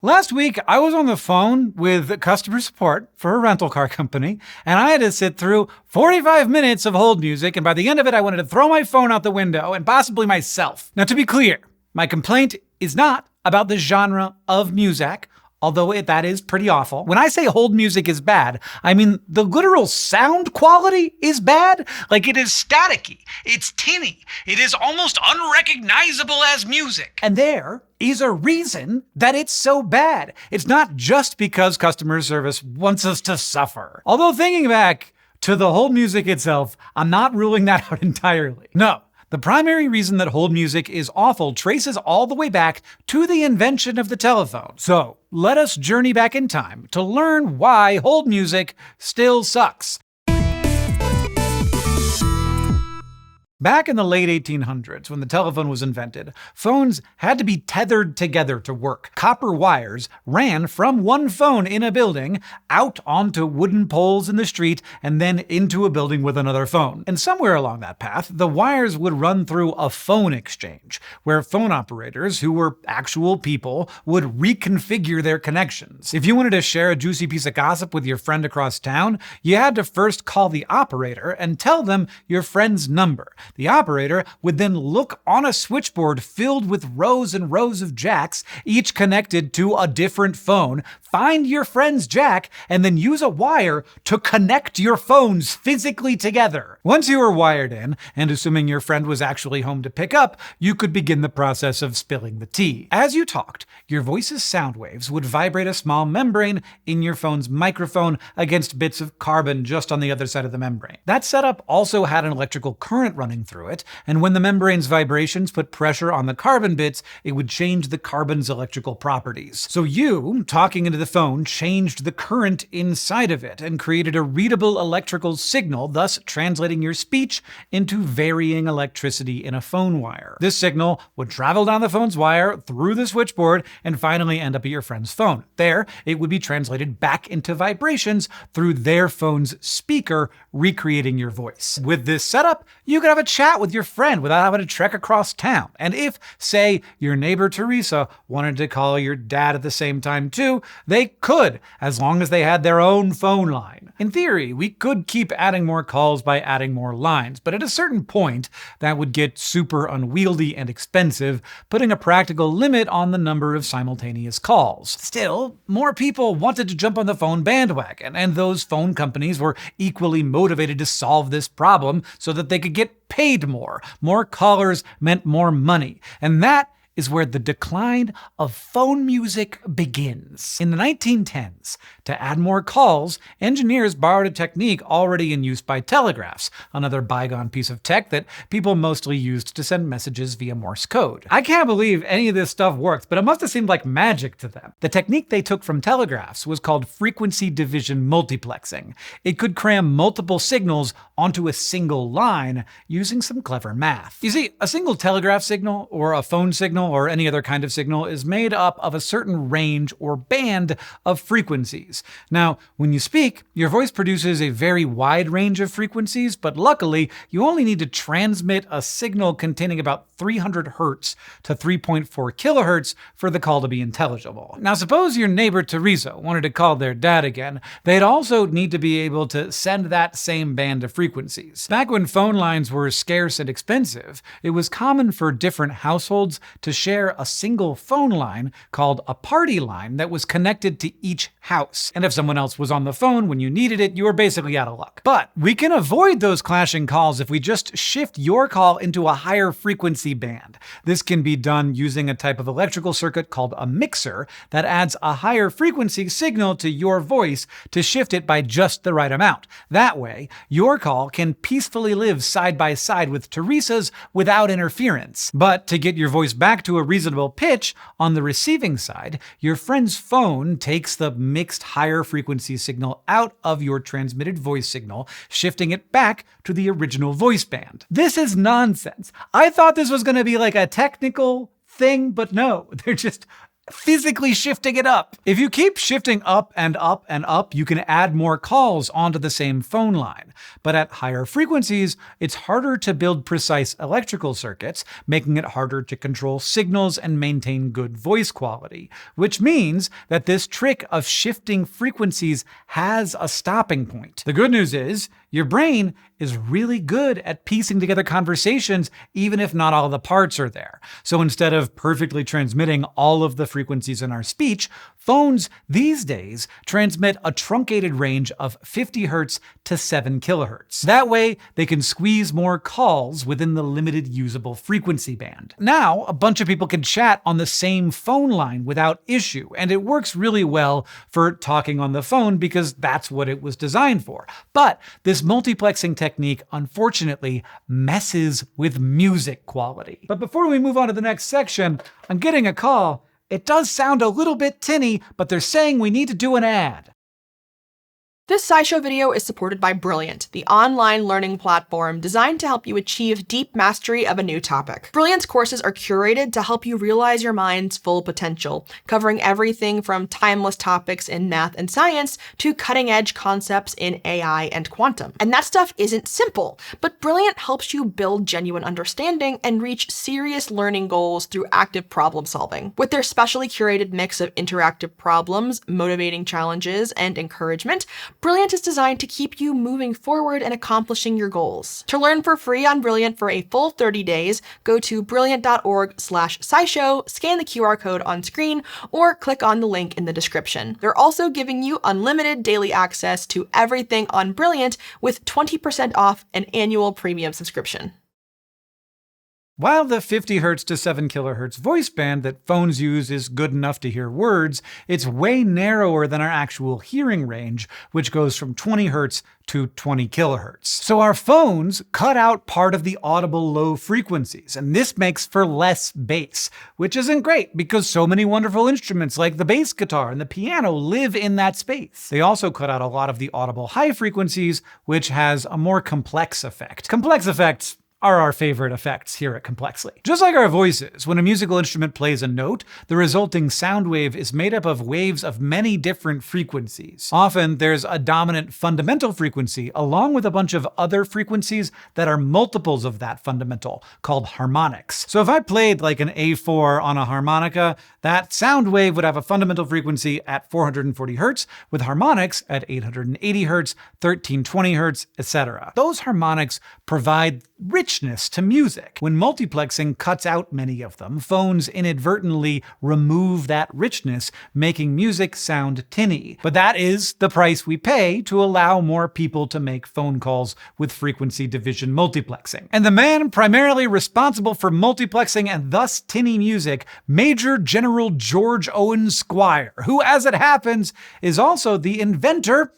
Last week, I was on the phone with customer support for a rental car company, and I had to sit through 45 minutes of hold music, and by the end of it, I wanted to throw my phone out the window, and possibly myself. Now, to be clear, my complaint is not about the genre of Muzak, although that is pretty awful. When I say hold music is bad, I mean the literal sound quality is bad. Like, it is staticky, it's tinny, it is almost unrecognizable as music. And there is a reason that it's so bad. It's not just because customer service wants us to suffer. Although thinking back to the hold music itself, I'm not ruling that out entirely. No. The primary reason that hold music is awful traces all the way back to the invention of the telephone. So, let us journey back in time to learn why hold music still sucks. Back in the late 1800s, when the telephone was invented, phones had to be tethered together to work. Copper wires ran from one phone in a building out onto wooden poles in the street and then into a building with another phone. And somewhere along that path, the wires would run through a phone exchange, where phone operators, who were actual people, would reconfigure their connections. If you wanted to share a juicy piece of gossip with your friend across town, you had to first call the operator and tell them your friend's number. The operator would then look on a switchboard filled with rows and rows of jacks, each connected to a different phone, find your friend's jack, and then use a wire to connect your phones physically together. Once you were wired in, and assuming your friend was actually home to pick up, you could begin the process of spilling the tea. As you talked, your voice's sound waves would vibrate a small membrane in your phone's microphone against bits of carbon just on the other side of the membrane. That setup also had an electrical current running through it, and when the membrane's vibrations put pressure on the carbon bits, it would change the carbon's electrical properties. So you, talking into the phone, changed the current inside of it and created a readable electrical signal, thus translating your speech into varying electricity in a phone wire. This signal would travel down the phone's wire through the switchboard and finally end up at your friend's phone. There, it would be translated back into vibrations through their phone's speaker, recreating your voice. With this setup, you could have a chat with your friend without having to trek across town. And if, say, your neighbor Teresa wanted to call your dad at the same time too, they could, as long as they had their own phone line. In theory, we could keep adding more calls by adding more lines, but at a certain point, that would get super unwieldy and expensive, putting a practical limit on the number of simultaneous calls. Still, more people wanted to jump on the phone bandwagon, and those phone companies were equally motivated to solve this problem so that they could get paid more. More callers meant more money, and that is where the decline of phone music begins. In the 1910s, to add more calls, engineers borrowed a technique already in use by telegraphs, another bygone piece of tech that people mostly used to send messages via Morse code. I can't believe any of this stuff worked, but it must have seemed like magic to them. The technique they took from telegraphs was called frequency division multiplexing. It could cram multiple signals onto a single line using some clever math. You see, a single telegraph signal, or a phone signal, or any other kind of signal is made up of a certain range or band of frequencies. Now, when you speak, your voice produces a very wide range of frequencies, but luckily, you only need to transmit a signal containing about 300 hertz to 3.4 kilohertz for the call to be intelligible. Now, suppose your neighbor Teresa wanted to call their dad again. They'd also need to be able to send that same band of frequencies. Back when phone lines were scarce and expensive, it was common for different households to share a single phone line called a party line that was connected to each house. And if someone else was on the phone when you needed it, you were basically out of luck. But we can avoid those clashing calls if we just shift your call into a higher frequency band. This can be done using a type of electrical circuit called a mixer that adds a higher frequency signal to your voice to shift it by just the right amount. That way, your call can peacefully live side by side with Teresa's without interference. But to get your voice back to a reasonable pitch, on the receiving side, your friend's phone takes the mixed higher frequency signal out of your transmitted voice signal, shifting it back to the original voice band. This is nonsense. I thought this was going to be like a technical thing, but no, they're just physically shifting it up. If you keep shifting up and up and up, you can add more calls onto the same phone line. But at higher frequencies, it's harder to build precise electrical circuits, making it harder to control signals and maintain good voice quality. Which means that this trick of shifting frequencies has a stopping point. The good news is, your brain is really good at piecing together conversations, even if not all the parts are there. So instead of perfectly transmitting all of the frequencies in our speech, phones these days transmit a truncated range of 50 Hz to 7 kHz. That way, they can squeeze more calls within the limited usable frequency band. Now, a bunch of people can chat on the same phone line without issue, and it works really well for talking on the phone because that's what it was designed for. But this multiplexing technique, unfortunately, messes with music quality. But before we move on to the next section, I'm getting a call. It does sound a little bit tinny, but they're saying we need to do an ad. This SciShow video is supported by Brilliant, the online learning platform designed to help you achieve deep mastery of a new topic. Brilliant's courses are curated to help you realize your mind's full potential, covering everything from timeless topics in math and science to cutting-edge concepts in AI and quantum. And that stuff isn't simple, but Brilliant helps you build genuine understanding and reach serious learning goals through active problem solving. With their specially curated mix of interactive problems, motivating challenges, and encouragement, Brilliant is designed to keep you moving forward and accomplishing your goals. To learn for free on Brilliant for a full 30 days, go to brilliant.org/scishow, scan the QR code on screen, or click on the link in the description. They're also giving you unlimited daily access to everything on Brilliant with 20% off an annual premium subscription. While the 50 Hz to 7 kHz voice band that phones use is good enough to hear words, it's way narrower than our actual hearing range, which goes from 20 Hz to 20 kHz. So our phones cut out part of the audible low frequencies, and this makes for less bass, which isn't great because so many wonderful instruments like the bass guitar and the piano live in that space. They also cut out a lot of the audible high frequencies, which has a more complex effect. Complex effects are our favorite effects here at Complexly. Just like our voices, when a musical instrument plays a note, the resulting sound wave is made up of waves of many different frequencies. Often, there's a dominant fundamental frequency along with a bunch of other frequencies that are multiples of that fundamental, called harmonics. So if I played like an A4 on a harmonica, that sound wave would have a fundamental frequency at 440 Hz, with harmonics at 880 Hz, 1320 Hz, etc. Those harmonics provide richness to music. When multiplexing cuts out many of them, phones inadvertently remove that richness, making music sound tinny. But that is the price we pay to allow more people to make phone calls with frequency division multiplexing. And the man primarily responsible for multiplexing and thus tinny music, Major General George Owen Squire, who, as it happens, is also the inventor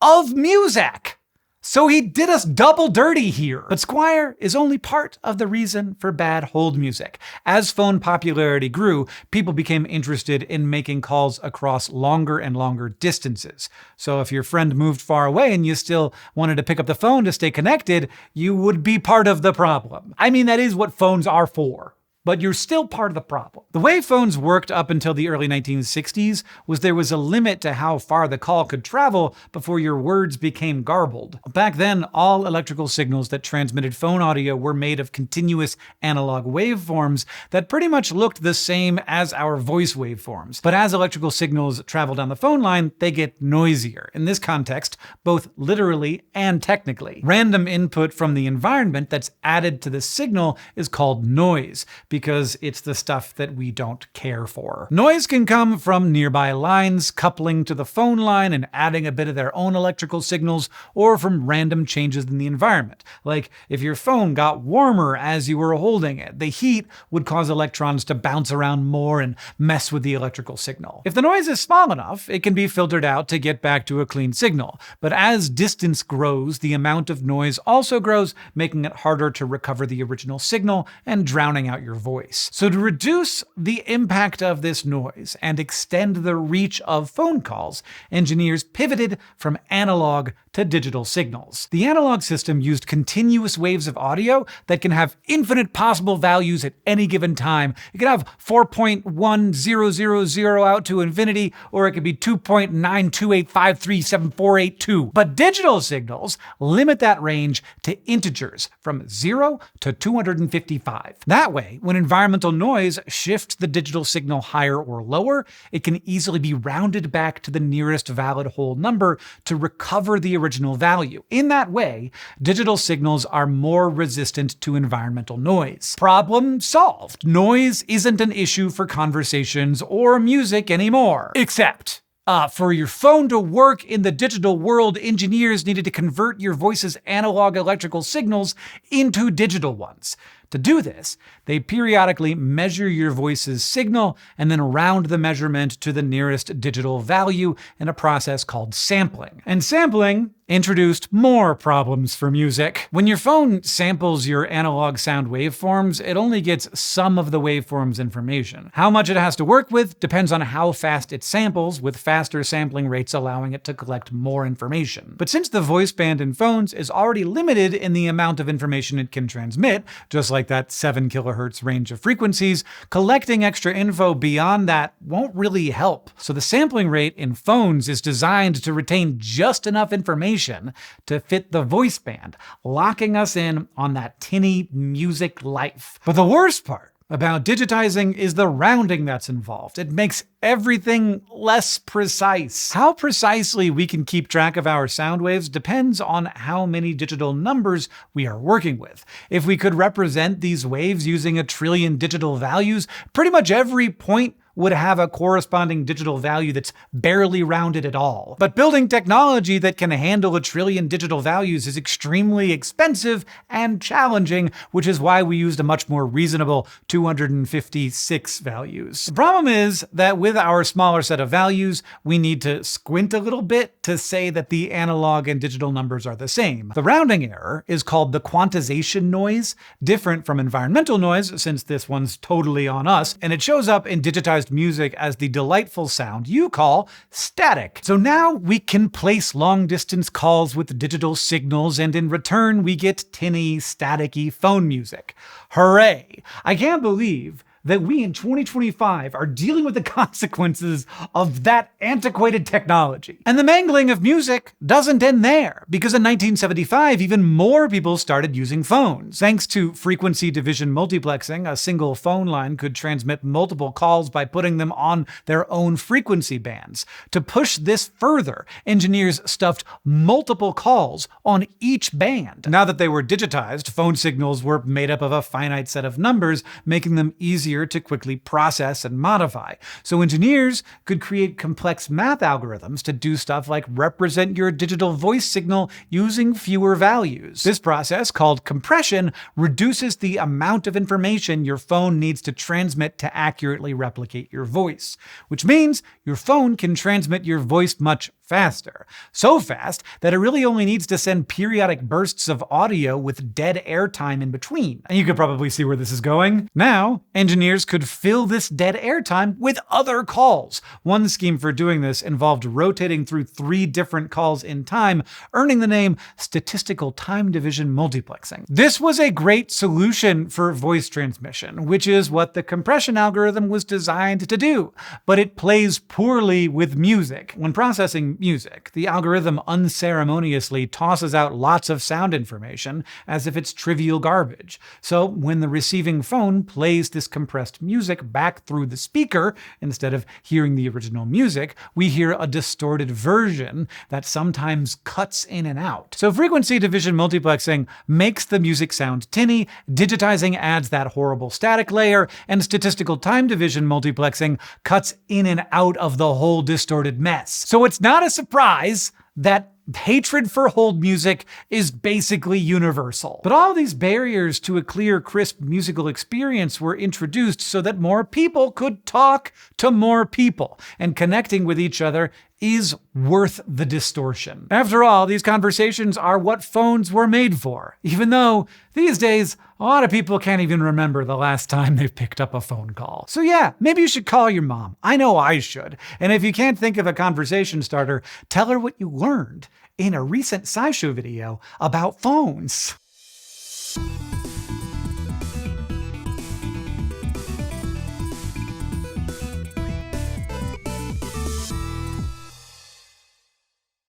of Muzak. So he did us double dirty here. But Squire is only part of the reason for bad hold music. As phone popularity grew, people became interested in making calls across longer and longer distances. So if your friend moved far away and you still wanted to pick up the phone to stay connected, you would be part of the problem. I mean, that is what phones are for. But you're still part of the problem. The way phones worked up until the early 1960s was there was a limit to how far the call could travel before your words became garbled. Back then, all electrical signals that transmitted phone audio were made of continuous analog waveforms that pretty much looked the same as our voice waveforms. But as electrical signals travel down the phone line, they get noisier. In this context, both literally and technically. Random input from the environment that's added to the signal is called noise, because it's the stuff that we don't care for. Noise can come from nearby lines coupling to the phone line and adding a bit of their own electrical signals, or from random changes in the environment. Like if your phone got warmer as you were holding it, the heat would cause electrons to bounce around more and mess with the electrical signal. If the noise is small enough, it can be filtered out to get back to a clean signal. But as distance grows, the amount of noise also grows, making it harder to recover the original signal and drowning out your voice. So to reduce the impact of this noise and extend the reach of phone calls, engineers pivoted from analog to to digital signals. The analog system used continuous waves of audio that can have infinite possible values at any given time. It could have 4.1000 out to infinity, or it could be 2.928537482. But digital signals limit that range to integers from 0 to 255. That way, when environmental noise shifts the digital signal higher or lower, it can easily be rounded back to the nearest valid whole number to recover the original value. In that way, digital signals are more resistant to environmental noise. Problem solved. Noise isn't an issue for conversations or music anymore. Except, for your phone to work in the digital world, engineers needed to convert your voice's analog electrical signals into digital ones. To do this, they periodically measure your voice's signal and then round the measurement to the nearest digital value in a process called sampling. And sampling introduced more problems for music. When your phone samples your analog sound waveforms, it only gets some of the waveform's information. How much it has to work with depends on how fast it samples, with faster sampling rates allowing it to collect more information. But since the voice band in phones is already limited in the amount of information it can transmit, just like that 7 kilohertz range of frequencies, collecting extra info beyond that won't really help. So the sampling rate in phones is designed to retain just enough information to fit the voice band, locking us in on that tinny music life. But the worst part about digitizing is the rounding that's involved. It makes everything less precise. How precisely we can keep track of our sound waves depends on how many digital numbers we are working with. If we could represent these waves using 1 trillion digital values, pretty much every point would have a corresponding digital value that's barely rounded at all. But building technology that can handle 1 trillion digital values is extremely expensive and challenging, which is why we used a much more reasonable 256 values. The problem is that with our smaller set of values, we need to squint a little bit to say that the analog and digital numbers are the same. The rounding error is called the quantization noise, different from environmental noise since this one's totally on us, and it shows up in digitized music as the delightful sound you call static. So now we can place long-distance calls with digital signals, and in return we get tinny, staticky phone music. Hooray! I can't believe that we in 2025 are dealing with the consequences of that antiquated technology. And the mangling of music doesn't end there, because in 1975, even more people started using phones. Thanks to frequency division multiplexing, a single phone line could transmit multiple calls by putting them on their own frequency bands. To push this further, engineers stuffed multiple calls on each band. Now that they were digitized, phone signals were made up of a finite set of numbers, making them easier to quickly process and modify. So engineers could create complex math algorithms to do stuff like represent your digital voice signal using fewer values. This process, called compression, reduces the amount of information your phone needs to transmit to accurately replicate your voice, which means your phone can transmit your voice much faster. So fast that it really only needs to send periodic bursts of audio with dead airtime in between. And you could probably see where this is going. Now, engineers could fill this dead airtime with other calls. One scheme for doing this involved rotating through 3 different calls in time, earning the name statistical time division multiplexing. This was a great solution for voice transmission, which is what the compression algorithm was designed to do, but it plays poorly with music. When processing music, the algorithm unceremoniously tosses out lots of sound information as if it's trivial garbage. So when the receiving phone plays this compressed music back through the speaker, instead of hearing the original music, we hear a distorted version that sometimes cuts in and out. So frequency division multiplexing makes the music sound tinny, digitizing adds that horrible static layer, and statistical time division multiplexing cuts in and out of the whole distorted mess. So it's not a surprise that hatred for hold music is basically universal. But all these barriers to a clear, crisp musical experience were introduced so that more people could talk to more people, and connecting with each other is worth the distortion. After all, these conversations are what phones were made for, even though these days, a lot of people can't even remember the last time they've picked up a phone call. So yeah, maybe you should call your mom. I know I should. And if you can't think of a conversation starter, tell her what you learned in a recent SciShow video about phones.